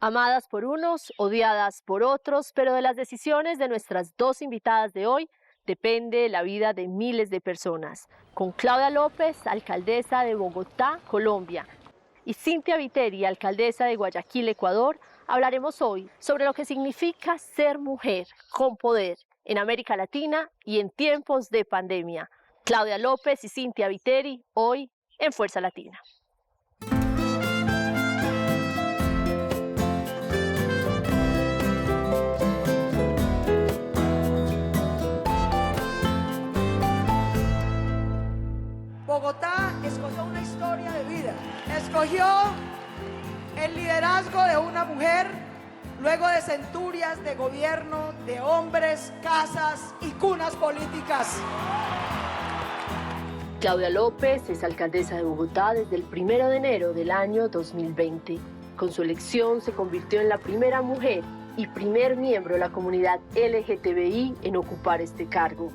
Amadas por unos, odiadas por otros, pero de las decisiones de nuestras dos invitadas de hoy depende la vida de miles de personas. Con Claudia López, alcaldesa de Bogotá, Colombia, y Cynthia Viteri, alcaldesa de Guayaquil, Ecuador, hablaremos hoy sobre lo que significa ser mujer con poder en América Latina y en tiempos de pandemia. Claudia López y Cynthia Viteri, hoy en Fuerza Latina. Bogotá escogió una historia de vida, escogió el liderazgo de una mujer luego de centurias de gobierno, de hombres, casas y cunas políticas. Claudia López es alcaldesa de Bogotá desde el 1 de enero del año 2020. Con su elección se convirtió en la primera mujer y primer miembro de la comunidad LGTBI en ocupar este cargo.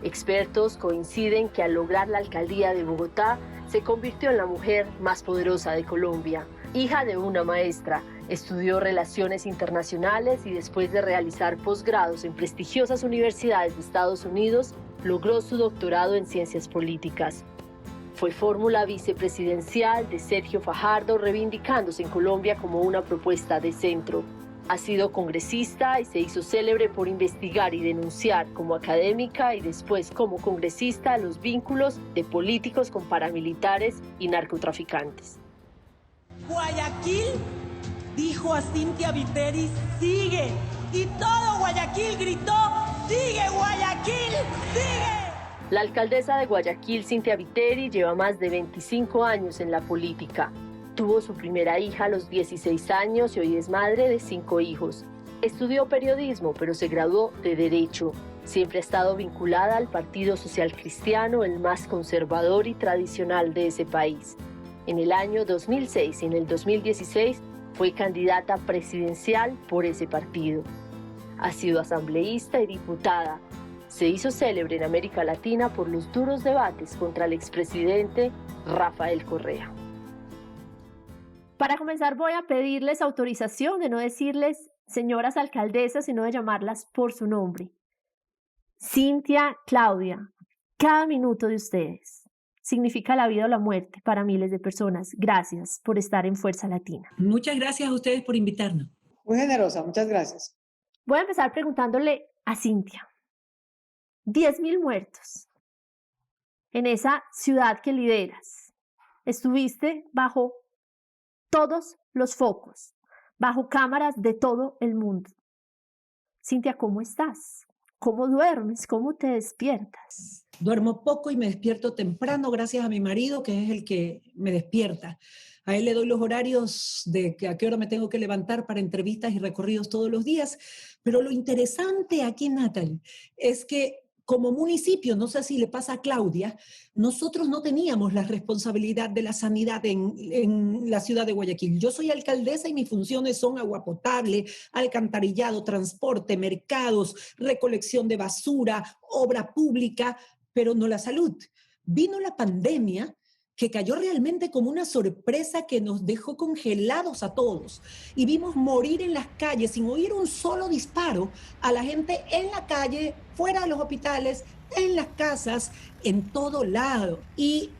Expertos coinciden que al lograr la alcaldía de Bogotá se convirtió en la mujer más poderosa de Colombia. Hija de una maestra, estudió Relaciones Internacionales y después de realizar posgrados en prestigiosas universidades de Estados Unidos, logró su doctorado en Ciencias Políticas. Fue fórmula vicepresidencial de Sergio Fajardo, reivindicándose en Colombia como una propuesta de centro. Ha sido congresista y se hizo célebre por investigar y denunciar como académica y después como congresista los vínculos de políticos con paramilitares y narcotraficantes. Guayaquil dijo a Cynthia Viteri, sigue. Y todo Guayaquil gritó, sigue Guayaquil, sigue. La alcaldesa de Guayaquil, Cynthia Viteri, lleva más de 25 años en la política. Tuvo su primera hija a los 16 años y hoy es madre de 5 hijos. Estudió periodismo, pero se graduó de Derecho. Siempre ha estado vinculada al Partido Social Cristiano, el más conservador y tradicional de ese país. En el año 2006 y en el 2016 fue candidata presidencial por ese partido. Ha sido asambleísta y diputada. Se hizo célebre en América Latina por los duros debates contra el expresidente Rafael Correa. Para comenzar voy a pedirles autorización de no decirles señoras alcaldesas, sino de llamarlas por su nombre. Cynthia, Claudia, cada minuto de ustedes significa la vida o la muerte para miles de personas. Gracias por estar en Fuerza Latina. Muchas gracias a ustedes por invitarnos. Muy generosa, muchas gracias. Voy a empezar preguntándole a Cynthia. 10.000 muertos en esa ciudad que lideras. Estuviste bajo todos los focos, bajo cámaras de todo el mundo. Cynthia, ¿cómo estás? ¿Cómo duermes? ¿Cómo te despiertas? Duermo poco y me despierto temprano gracias a mi marido, que es el que me despierta. A él le doy los horarios de a qué hora me tengo que levantar para entrevistas y recorridos todos los días. Pero lo interesante aquí, Natalie, es que como municipio, no sé si le pasa a Claudia, nosotros no teníamos la responsabilidad de la sanidad en la ciudad de Guayaquil. Yo soy alcaldesa y mis funciones son agua potable, alcantarillado, transporte, mercados, recolección de basura, obra pública, pero no la salud. Vino la pandemia que cayó realmente como una sorpresa que nos dejó congelados a todos y vimos morir en las calles sin oír un solo disparo a la gente en la calle, fuera de los hospitales, en las casas, en todo lado. Y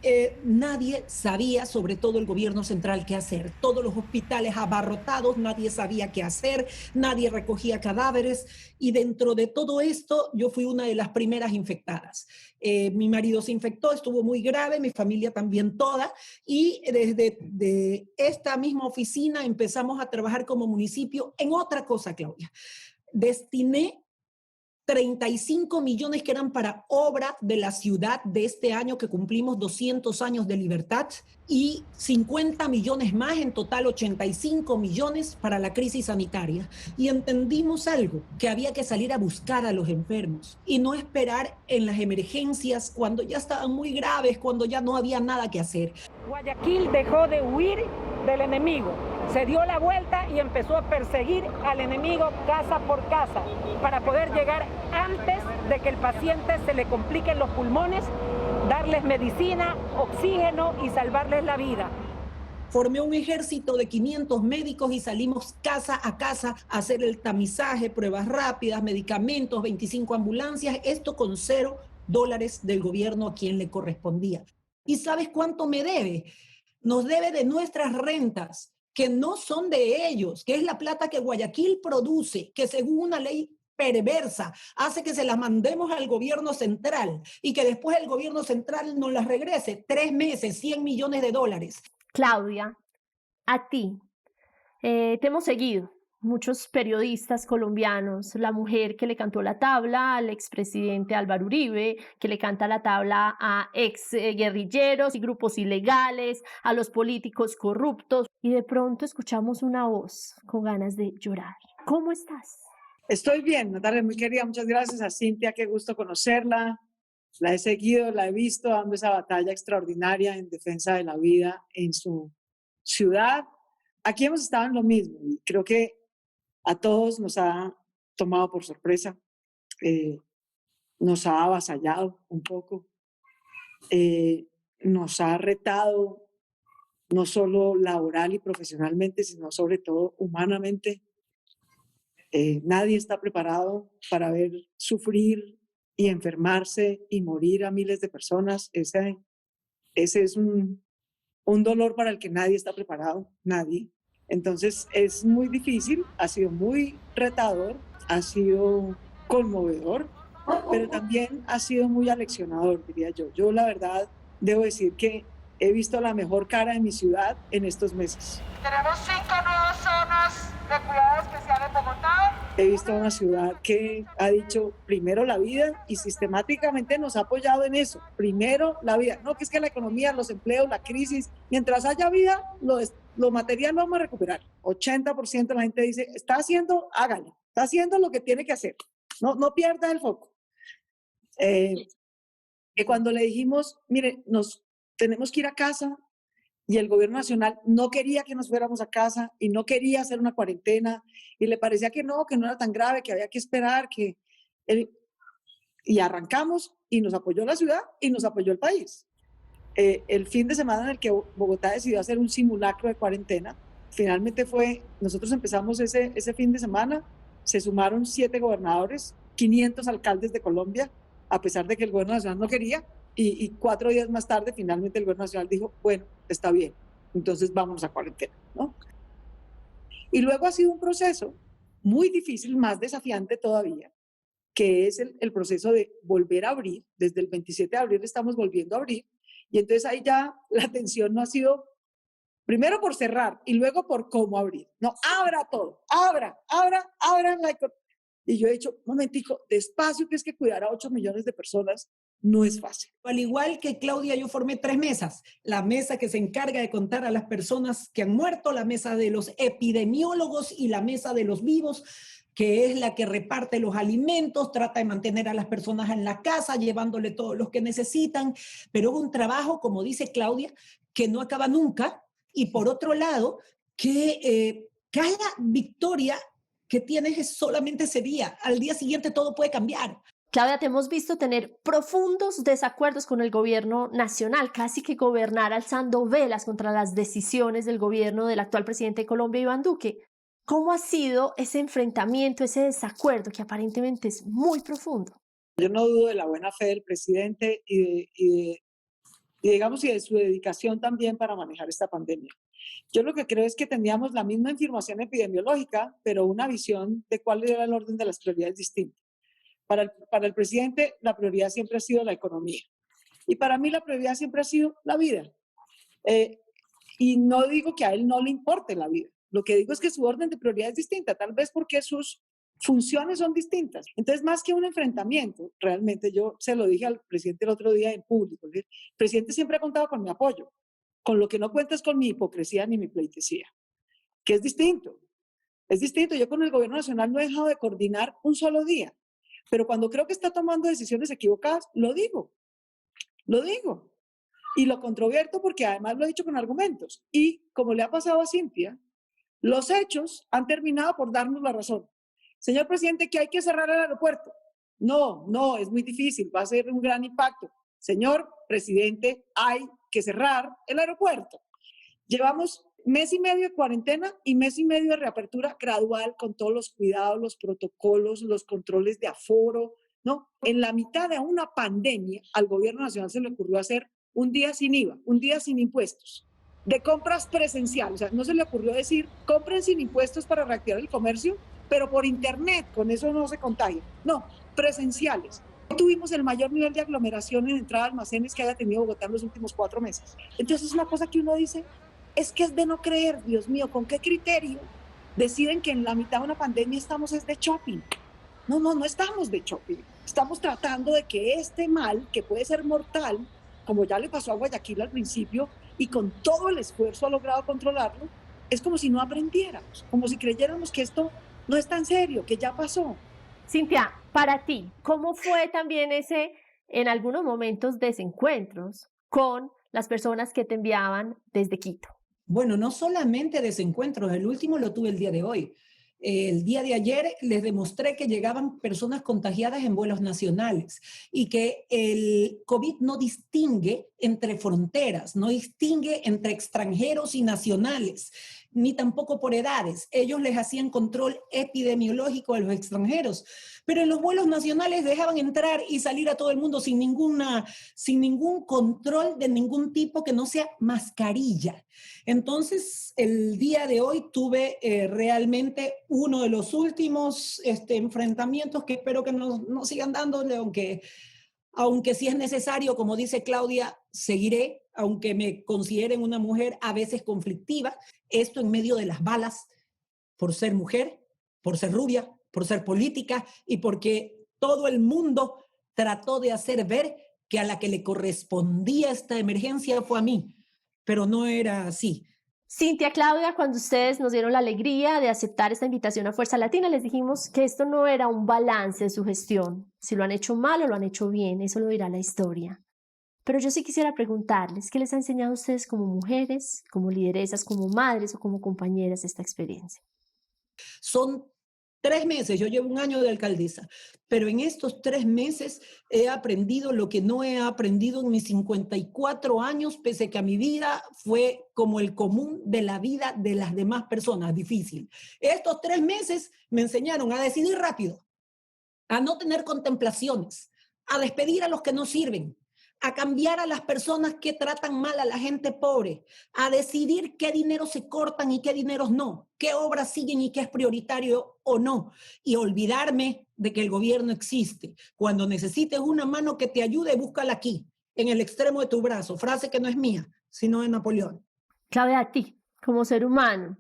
nadie sabía, sobre todo el gobierno central, qué hacer. Todos los hospitales abarrotados, nadie sabía qué hacer, nadie recogía cadáveres. Y dentro de todo esto, yo fui una de las primeras infectadas. Mi marido se infectó, estuvo muy grave, mi familia también toda. Y desde esta misma oficina empezamos a trabajar como municipio en otra cosa, Claudia. Destiné 35 millones que eran para obra de la ciudad de este año que cumplimos 200 años de libertad y 50 millones más, en total 85 millones para la crisis sanitaria. Y entendimos algo, que había que salir a buscar a los enfermos y no esperar en las emergencias cuando ya estaban muy graves, cuando ya no había nada que hacer. Guayaquil dejó de huir del enemigo, se dio la vuelta y empezó a perseguir al enemigo casa por casa para poder llegar antes de que el paciente se le compliquen los pulmones, darles medicina, oxígeno y salvarles la vida. Formé un ejército de 500 médicos y salimos casa a casa a hacer el tamizaje, pruebas rápidas, medicamentos, 25 ambulancias, esto con $0 del gobierno a quien le correspondía. ¿Y sabes cuánto me debe? Nos debe de nuestras rentas, que no son de ellos, que es la plata que Guayaquil produce, que según una ley perversa hace que se las mandemos al gobierno central y que después el gobierno central nos las regrese 3 meses, $100 millones. Claudia, a ti, te hemos seguido. Muchos periodistas colombianos, la mujer que le cantó la tabla al expresidente Álvaro Uribe, que le canta la tabla a ex guerrilleros y grupos ilegales, a los políticos corruptos, y de pronto escuchamos una voz con ganas de llorar. ¿Cómo estás? Estoy bien, Natalia, muy querida. Muchas gracias a Cintia, qué gusto conocerla. La he seguido, la he visto dando esa batalla extraordinaria en defensa de la vida en su ciudad. Aquí hemos estado en lo mismo y creo que a todos nos ha tomado por sorpresa, nos ha avasallado un poco, nos ha retado no solo laboral y profesionalmente, sino sobre todo humanamente. Nadie está preparado para ver sufrir y enfermarse y morir a miles de personas. Ese es un dolor para el que nadie está preparado, nadie. Entonces es muy difícil, ha sido muy retador, ha sido conmovedor, pero también ha sido muy aleccionador, diría yo. Yo la verdad debo decir que he visto la mejor cara de mi ciudad en estos meses. Tenemos 5 nuevas zonas de cuidado especial en Bogotá. He visto una ciudad que ha dicho primero la vida y sistemáticamente nos ha apoyado en eso. Primero la vida. No, que es que la economía, los empleos, la crisis, mientras haya vida, lo material lo vamos a recuperar. 80% de la gente dice, está haciendo, hágalo. Está haciendo lo que tiene que hacer. No pierda el foco. Que cuando le dijimos, mire, nos tenemos que ir a casa, y el gobierno nacional no quería que nos fuéramos a casa y no quería hacer una cuarentena y le parecía que no era tan grave, que había que esperar, y arrancamos y nos apoyó la ciudad y nos apoyó el país. El fin de semana en el que Bogotá decidió hacer un simulacro de cuarentena, finalmente nosotros empezamos ese fin de semana, se sumaron 7 gobernadores, 500 alcaldes de Colombia, a pesar de que el gobierno nacional no quería. Y 4 días más tarde, finalmente el gobierno nacional dijo, bueno, está bien, entonces vámonos a cuarentena, ¿no? Y luego ha sido un proceso muy difícil, más desafiante todavía, que es el proceso de volver a abrir. Desde el 27 de abril estamos volviendo a abrir, y entonces ahí ya la tensión no ha sido, primero por cerrar, y luego por cómo abrir. No, abra todo, abra la economía. Y yo he dicho, un momentico, despacio, que es que cuidar a 8 millones de personas no es fácil. Al igual que Claudia, yo formé 3 mesas. La mesa que se encarga de contar a las personas que han muerto, la mesa de los epidemiólogos y la mesa de los vivos, que es la que reparte los alimentos, trata de mantener a las personas en la casa, llevándole todos los que necesitan. Pero hubo un trabajo, como dice Claudia, que no acaba nunca. Y por otro lado, que cada victoria que tienes es solamente ese día. Al día siguiente todo puede cambiar. Claudia, te hemos visto tener profundos desacuerdos con el gobierno nacional, casi que gobernar alzando velas contra las decisiones del gobierno del actual presidente de Colombia, Iván Duque. ¿Cómo ha sido ese enfrentamiento, ese desacuerdo que aparentemente es muy profundo? Yo no dudo de la buena fe del presidente y de su dedicación también para manejar esta pandemia. Yo lo que creo es que teníamos la misma información epidemiológica, pero una visión de cuál era el orden de las prioridades distintas. Para el presidente, la prioridad siempre ha sido la economía. Y para mí la prioridad siempre ha sido la vida. Y no digo que a él no le importe la vida. Lo que digo es que su orden de prioridad es distinta, tal vez porque sus funciones son distintas. Entonces, más que un enfrentamiento, realmente yo se lo dije al presidente el otro día en público. El presidente siempre ha contado con mi apoyo. Con lo que no cuenta es con mi hipocresía ni mi pleitesía, que es distinto. Es distinto. Yo con el gobierno nacional no he dejado de coordinar un solo día. Pero cuando creo que está tomando decisiones equivocadas, lo digo. Y lo controvierto porque además lo he dicho con argumentos. Y como le ha pasado a Cintia, los hechos han terminado por darnos la razón. Señor presidente, que hay que cerrar el aeropuerto. No, es muy difícil, va a ser un gran impacto. Señor presidente, hay que cerrar el aeropuerto. Llevamos mes y medio de cuarentena y mes y medio de reapertura gradual con todos los cuidados, los protocolos, los controles de aforo, ¿no? En la mitad de una pandemia, al gobierno nacional se le ocurrió hacer un día sin IVA, un día sin impuestos, de compras presenciales. O sea, no se le ocurrió decir, compren sin impuestos para reactivar el comercio, pero por internet, con eso no se contagia. No, presenciales. Tuvimos el mayor nivel de aglomeración en entrada a almacenes que haya tenido Bogotá en los últimos 4 meses. Entonces es una cosa que uno dice, es que es de no creer, Dios mío, ¿con qué criterio deciden que en la mitad de una pandemia estamos es de shopping? No estamos de shopping. Estamos tratando de que este mal, que puede ser mortal, como ya le pasó a Guayaquil al principio, y con todo el esfuerzo ha logrado controlarlo, es como si no aprendiéramos, como si creyéramos que esto no es tan serio, que ya pasó. Cintia, para ti, ¿cómo fue también ese, en algunos momentos, desencuentros con las personas que te enviaban desde Quito? Bueno, no solamente desencuentros, el último lo tuve el día de hoy. El día de ayer les demostré que llegaban personas contagiadas en vuelos nacionales y que el COVID no distingue entre fronteras, no distingue entre extranjeros y nacionales, ni tampoco por edades. Ellos les hacían control epidemiológico a los extranjeros, pero en los vuelos nacionales dejaban entrar y salir a todo el mundo sin ningún control de ningún tipo que no sea mascarilla. Entonces, el día de hoy tuve realmente uno de los últimos enfrentamientos que espero que no sigan dándole, aunque sí es necesario, como dice Claudia, seguiré, aunque me consideren una mujer a veces conflictiva, esto en medio de las balas, por ser mujer, por ser rubia, por ser política y porque todo el mundo trató de hacer ver que a la que le correspondía esta emergencia fue a mí, pero no era así. Cintia, Claudia, cuando ustedes nos dieron la alegría de aceptar esta invitación a Fuerza Latina, les dijimos que esto no era un balance de su gestión, si lo han hecho mal o lo han hecho bien, eso lo dirá la historia. Pero yo sí quisiera preguntarles, ¿qué les ha enseñado a ustedes como mujeres, como lideresas, como madres o como compañeras esta experiencia? Son 3 meses, yo llevo 1 año de alcaldesa, pero en estos 3 meses he aprendido lo que no he aprendido en mis 54 años, pese a que a mi vida fue como el común de la vida de las demás personas, difícil. Estos 3 meses me enseñaron a decidir rápido, a no tener contemplaciones, a despedir a los que no sirven, a cambiar a las personas que tratan mal a la gente pobre, a decidir qué dinero se cortan y qué dineros no, qué obras siguen y qué es prioritario o no, y olvidarme de que el gobierno existe. Cuando necesites una mano que te ayude, búscala aquí, en el extremo de tu brazo. Frase que no es mía, sino de Napoleón. Claudia, a ti, como ser humano,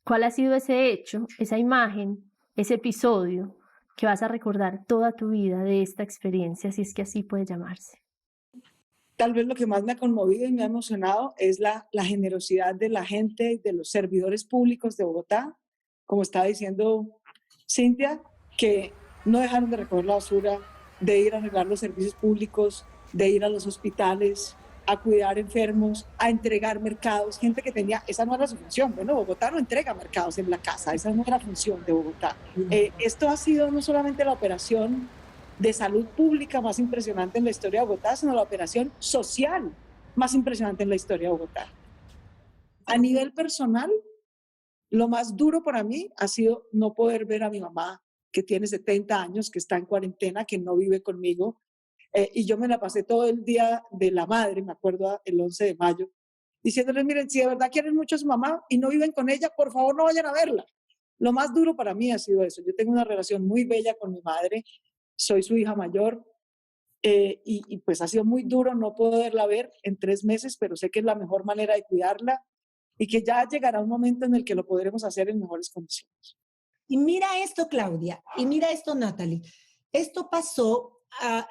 ¿cuál ha sido ese hecho, esa imagen, ese episodio que vas a recordar toda tu vida de esta experiencia, si es que así puede llamarse? Tal vez lo que más me ha conmovido y me ha emocionado es la generosidad de la gente y de los servidores públicos de Bogotá, como estaba diciendo Cintia, que no dejaron de recoger la basura, de ir a arreglar los servicios públicos, de ir a los hospitales, a cuidar enfermos, a entregar mercados, gente que tenía, esa no era su función. Bueno, Bogotá no entrega mercados en la casa, esa no era la función de Bogotá. Esto ha sido no solamente la operación de salud pública más impresionante en la historia de Bogotá, sino la operación social más impresionante en la historia de Bogotá. A nivel personal, lo más duro para mí ha sido no poder ver a mi mamá, que tiene 70 años, que está en cuarentena, que no vive conmigo, y yo me la pasé todo el día de la madre, me acuerdo el 11 de mayo, diciéndoles, miren, si de verdad quieren mucho a su mamá y no viven con ella, por favor no vayan a verla. Lo más duro para mí ha sido eso. Yo tengo una relación muy bella con mi madre, soy su hija mayor, y pues ha sido muy duro no poderla ver en 3 meses, pero sé que es la mejor manera de cuidarla y que ya llegará un momento en el que lo podremos hacer en mejores condiciones. Y mira esto, Claudia, y mira esto, Natalie. Esto pasó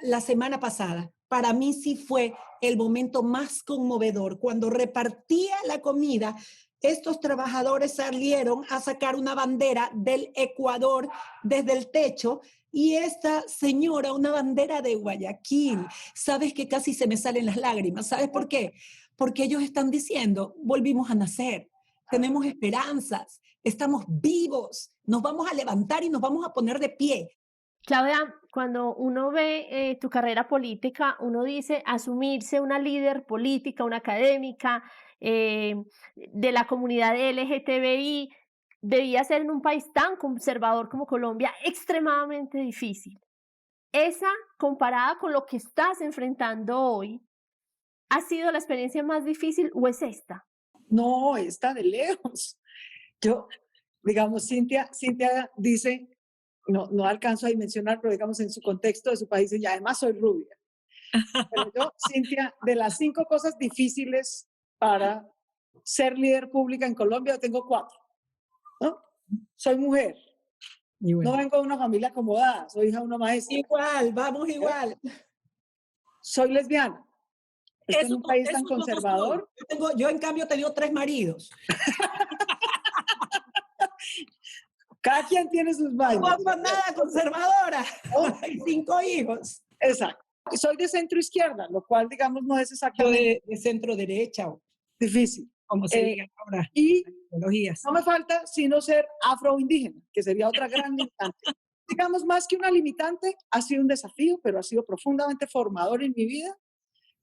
la semana pasada. Para mí sí fue el momento más conmovedor. Cuando repartía la comida, estos trabajadores salieron a sacar una bandera del Ecuador desde el techo y esta señora, una bandera de Guayaquil. Sabes que casi se me salen las lágrimas. ¿Sabes por qué? Porque ellos están diciendo, volvimos a nacer, tenemos esperanzas, estamos vivos, nos vamos a levantar y nos vamos a poner de pie. Claudia, cuando uno ve tu carrera política, uno dice asumirse una líder política, una académica de la comunidad LGTBI, debía ser en un país tan conservador como Colombia extremadamente difícil. Esa, comparada con lo que estás enfrentando hoy, ¿ha sido la experiencia más difícil o es esta? No, está de lejos. Yo, digamos, Cintia dice, no alcanzo a dimensionar, pero digamos en su contexto de su país, y además soy rubia. Pero yo, Cintia, de las 5 cosas difíciles para ser líder pública en Colombia, yo tengo 4, ¿no? Soy mujer, no vengo de una familia acomodada, soy hija de una maestra. Igual, vamos igual. Soy lesbiana. Estoy en un país tan eso no conservador. Yo, en cambio, he tenido 3 maridos. Cada quien tiene sus vainas. No hago nada conservadora. Hay 5 hijos. Exacto. Soy de centro izquierda, lo cual, digamos, no es Yo exactamente de centro derecha, o difícil. como se diga ahora. Y Ideologías. no me falta sino ser afroindígena, que sería otra gran limitante. Digamos, más que una limitante, ha sido un desafío, pero ha sido profundamente formador en mi vida.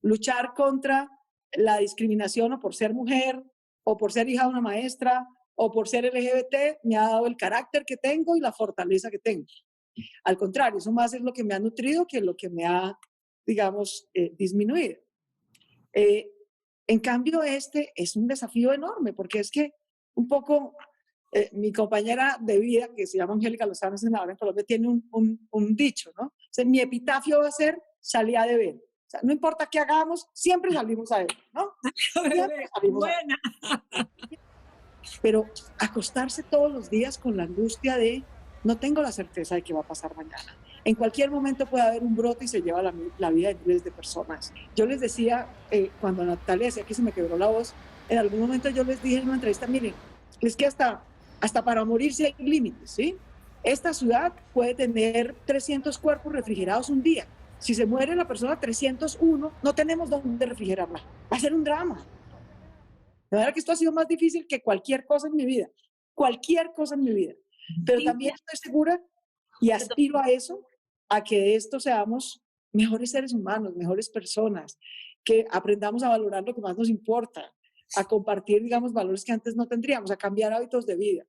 Luchar contra la discriminación o por ser mujer, o por ser hija de una maestra, o por ser LGBT, me ha dado el carácter que tengo y la fortaleza que tengo. Al contrario, eso más es lo que me ha nutrido que lo que me ha, digamos, disminuido. En cambio, este es un desafío enorme, porque es que un poco mi compañera de vida, que se llama Angélica Lozano, senadora en Colombia, tiene un dicho, ¿no? O sea, mi epitafio va a ser, salí a deber. O sea, no importa qué hagamos, siempre salimos a deber, ¿no? Siempre salimos Buena. Pero acostarse todos los días con la angustia de, no tengo la certeza de qué va a pasar mañana. En cualquier momento puede haber un brote y se lleva la vida de miles de personas. Yo les decía, cuando Natalia decía que se me quebró la voz, en algún momento yo les dije en una entrevista, miren, es que hasta para morirse hay límites, ¿sí? Esta ciudad puede tener 300 cuerpos refrigerados un día. Si se muere la persona 301, no tenemos dónde refrigerarla. Va a ser un drama. De verdad que esto ha sido más difícil que cualquier cosa en mi vida. Cualquier cosa en mi vida. Pero también estoy segura y aspiro a eso, a que de esto seamos mejores seres humanos, mejores personas, que aprendamos a valorar lo que más nos importa, a compartir, digamos, valores que antes no tendríamos, a cambiar hábitos de vida,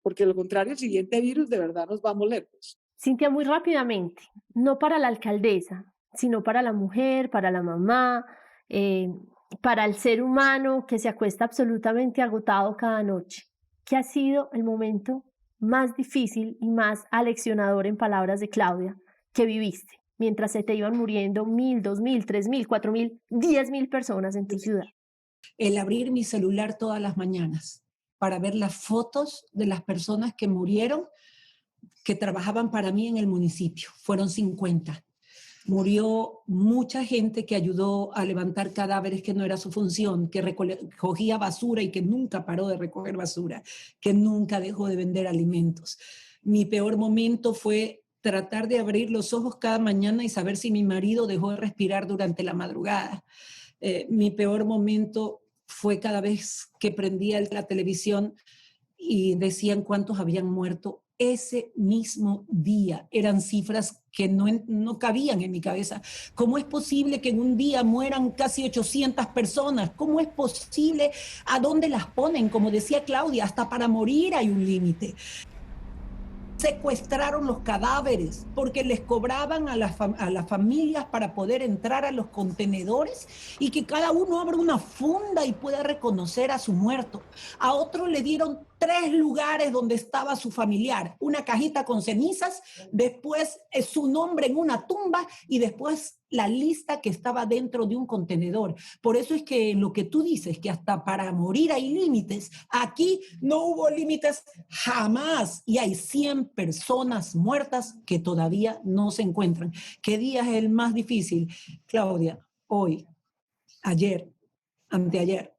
porque de lo contrario el siguiente virus de verdad nos va a moler. Cintia, muy rápidamente, no para la alcaldesa, sino para la mujer, para la mamá, para el ser humano que se acuesta absolutamente agotado cada noche. ¿Qué ha sido el momento más difícil y más aleccionador, en palabras de Claudia, que viviste mientras se te iban muriendo 1.000, 2.000, 3.000, 4.000, 10.000 personas en tu ciudad? El abrir mi celular todas las mañanas para ver las fotos de las personas que murieron, que trabajaban para mí en el municipio. Fueron 50. Murió mucha gente que ayudó a levantar cadáveres que no era su función, que recogía basura y que nunca paró de recoger basura, que nunca dejó de vender alimentos. Mi peor momento fue tratar de abrir los ojos cada mañana y saber si mi marido dejó de respirar durante la madrugada. Mi peor momento fue cada vez que prendía la televisión y decían cuántos habían muerto ese mismo día. Eran cifras que no cabían en mi cabeza. ¿Cómo es posible que en un día mueran casi 800 personas? ¿Cómo es posible? ¿A dónde las ponen? Como decía Claudia, hasta para morir hay un límite. Secuestraron los cadáveres porque les cobraban a las familias para poder entrar a los contenedores y que cada uno abra una funda y pueda reconocer a su muerto. A otro le dieron 3 lugares donde estaba su familiar, una cajita con cenizas, después su nombre en una tumba y después la lista que estaba dentro de un contenedor. Por eso es que lo que tú dices, que hasta para morir hay límites, aquí no hubo límites jamás y hay 100 personas muertas que todavía no se encuentran. ¿Qué día es el más difícil? Claudia, hoy, ayer, anteayer,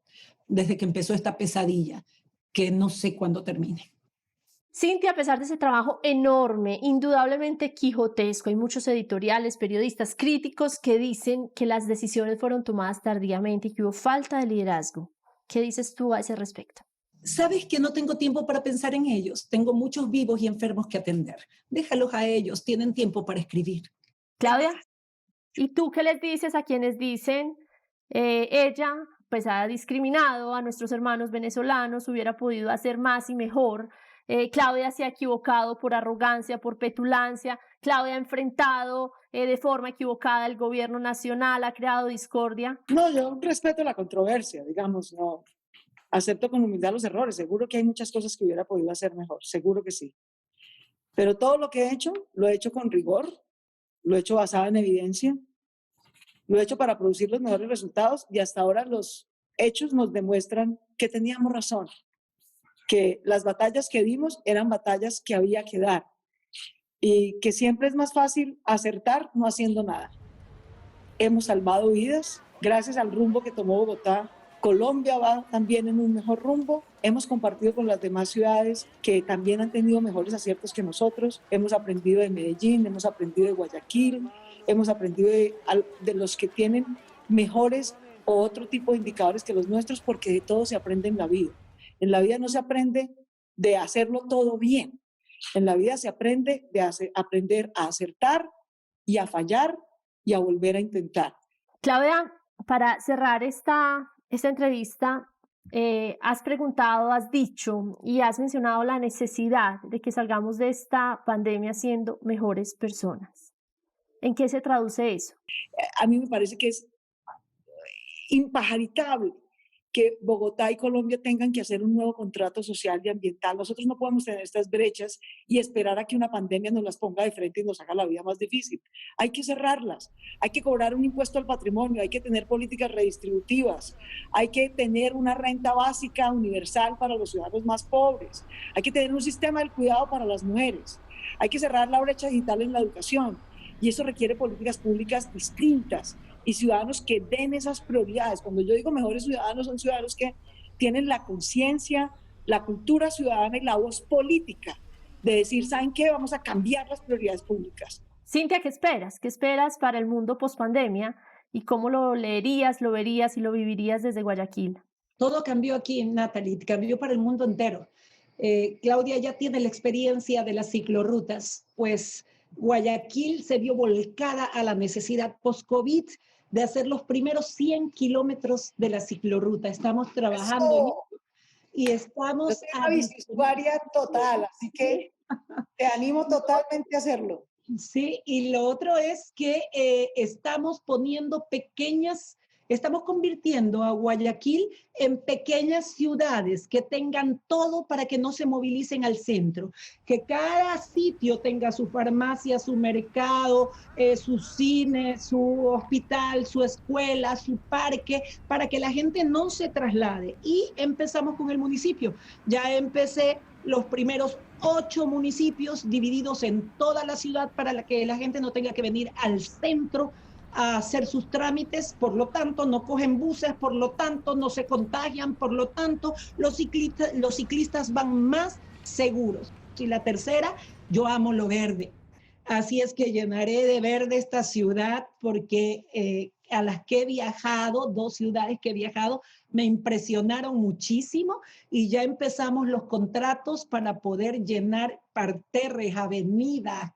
desde que empezó esta pesadilla, que no sé cuándo termine. Cintia, a pesar de ese trabajo enorme, indudablemente quijotesco, hay muchos editoriales, periodistas, críticos que dicen que las decisiones fueron tomadas tardíamente y que hubo falta de liderazgo. ¿Qué dices tú a ese respecto? Sabes que no tengo tiempo para pensar en ellos. Tengo muchos vivos y enfermos que atender. Déjalos a ellos, tienen tiempo para escribir. Claudia, ¿y tú qué les dices a quienes dicen, ella pues ha discriminado a nuestros hermanos venezolanos, hubiera podido hacer más y mejor? Claudia se ha equivocado por arrogancia, por petulancia. Claudia ha enfrentado de forma equivocada el gobierno nacional, ha creado discordia. No, yo respeto la controversia, digamos, no. Acepto con humildad los errores. Seguro que hay muchas cosas que hubiera podido hacer mejor, seguro que sí. Pero todo lo que he hecho, lo he hecho con rigor, lo he hecho basado en evidencia, lo he hecho para producir los mejores resultados y hasta ahora los hechos nos demuestran que teníamos razón, que las batallas que dimos eran batallas que había que dar y que siempre es más fácil acertar no haciendo nada. Hemos salvado vidas gracias al rumbo que tomó Bogotá. Colombia va también en un mejor rumbo. Hemos compartido con las demás ciudades que también han tenido mejores aciertos que nosotros. Hemos aprendido de Medellín, hemos aprendido de Guayaquil, hemos aprendido de los que tienen mejores o otro tipo de indicadores que los nuestros, porque de todo se aprende en la vida. En la vida no se aprende de hacerlo todo bien. En la vida se aprende de aprender a acertar y a fallar y a volver a intentar. Claudia, para cerrar esta entrevista, has preguntado, has dicho y has mencionado la necesidad de que salgamos de esta pandemia siendo mejores personas. ¿En qué se traduce eso? A mí me parece que es impajaritable que Bogotá y Colombia tengan que hacer un nuevo contrato social y ambiental. Nosotros no podemos tener estas brechas y esperar a que una pandemia nos las ponga de frente y nos haga la vida más difícil. Hay que cerrarlas, hay que cobrar un impuesto al patrimonio, hay que tener políticas redistributivas, hay que tener una renta básica universal para los ciudadanos más pobres, hay que tener un sistema del cuidado para las mujeres, hay que cerrar la brecha digital en la educación y eso requiere políticas públicas distintas y ciudadanos que den esas prioridades. Cuando yo digo mejores ciudadanos, son ciudadanos que tienen la conciencia, la cultura ciudadana y la voz política de decir, ¿saben qué? Vamos a cambiar las prioridades públicas. Cintia, ¿qué esperas? ¿Qué esperas para el mundo post-pandemia? ¿Y cómo lo leerías, lo verías y lo vivirías desde Guayaquil? Todo cambió aquí, Natalie, cambió para el mundo entero. Claudia ya tiene la experiencia de las ciclorrutas, pues Guayaquil se vio volcada a la necesidad post-COVID de hacer los primeros 100 kilómetros de la ciclorruta. Estamos trabajando en eso y estamos... Yo soy una biciusuaria total, así que te animo totalmente a hacerlo. Sí, y lo otro es que estamos convirtiendo a Guayaquil en pequeñas ciudades que tengan todo para que no se movilicen al centro, que cada sitio tenga su farmacia, su mercado, su cine, su hospital, su escuela, su parque, para que la gente no se traslade. Y empezamos con el municipio. Ya empecé los primeros 8 municipios divididos en toda la ciudad para que la gente no tenga que venir al centro a hacer sus trámites, por lo tanto no cogen buses, por lo tanto no se contagian, por lo tanto los ciclistas van más seguros. Y la tercera, yo amo lo verde, así es que llenaré de verde esta ciudad porque a las que he viajado, 2 ciudades que he viajado, me impresionaron muchísimo y ya empezamos los contratos para poder llenar parterres, avenidas,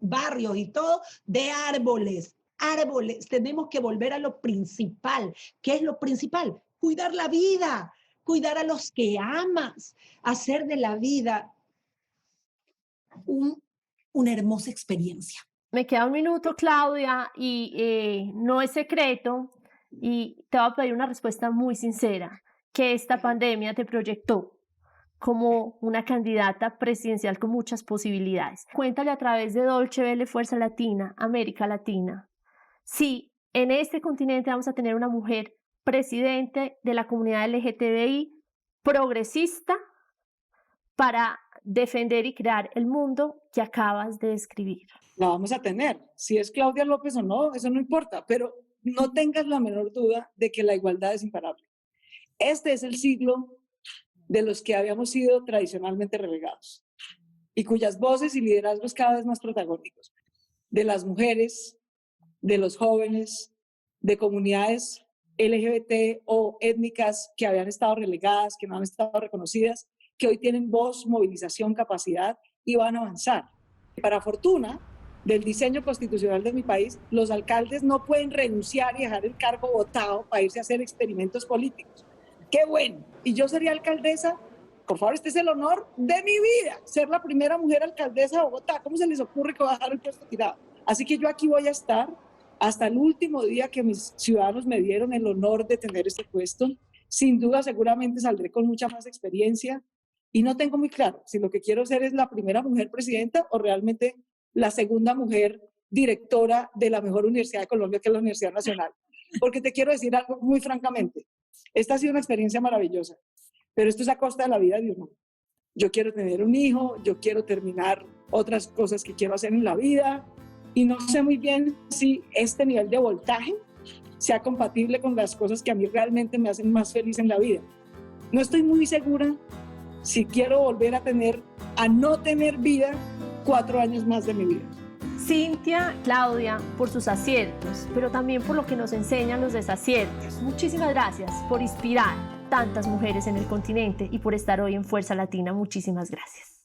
barrios y todo de árboles. Tenemos que volver a lo principal. ¿Qué es lo principal? Cuidar la vida, cuidar a los que amas, hacer de la vida una hermosa experiencia. Me queda un minuto, Claudia, y no es secreto, y te voy a pedir una respuesta muy sincera, que esta pandemia te proyectó como una candidata presidencial con muchas posibilidades. Cuéntale a través de Dolce Vele Fuerza Latina, América Latina, si en este continente vamos a tener una mujer presidente de la comunidad LGTBI progresista para defender y crear el mundo que acabas de describir. La vamos a tener. Si es Claudia López o no, eso no importa, pero no tengas la menor duda de que la igualdad es imparable. Este es el siglo de los que habíamos sido tradicionalmente relegados y cuyas voces y liderazgos cada vez más protagónicos, de las mujeres, de los jóvenes, de comunidades LGBT o étnicas que habían estado relegadas, que no han estado reconocidas, que hoy tienen voz, movilización, capacidad y van a avanzar. Para fortuna del diseño constitucional de mi país, los alcaldes no pueden renunciar y dejar el cargo votado para irse a hacer experimentos políticos. ¡Qué bueno! Y yo sería alcaldesa, por favor, este es el honor de mi vida, ser la primera mujer alcaldesa de Bogotá. ¿Cómo se les ocurre que voy a dejar el puesto tirado? Así que yo aquí voy a estar hasta el último día que mis ciudadanos me dieron el honor de tener este puesto. Sin duda, seguramente saldré con mucha más experiencia y no tengo muy claro si lo que quiero ser es la primera mujer presidenta o realmente la segunda mujer directora de la mejor universidad de Colombia, que es la Universidad Nacional. Porque te quiero decir algo muy francamente, esta ha sido una experiencia maravillosa, pero esto es a costa de la vida de uno. Yo quiero tener un hijo, yo quiero terminar otras cosas que quiero hacer en la vida y no sé muy bien si este nivel de voltaje sea compatible con las cosas que a mí realmente me hacen más feliz en la vida. No estoy muy segura si quiero volver a no tener vida 4 años más de mi vida. Cintia, Claudia, por sus aciertos, pero también por lo que nos enseñan los desaciertos. Muchísimas gracias por inspirar tantas mujeres en el continente y por estar hoy en Fuerza Latina. Muchísimas gracias.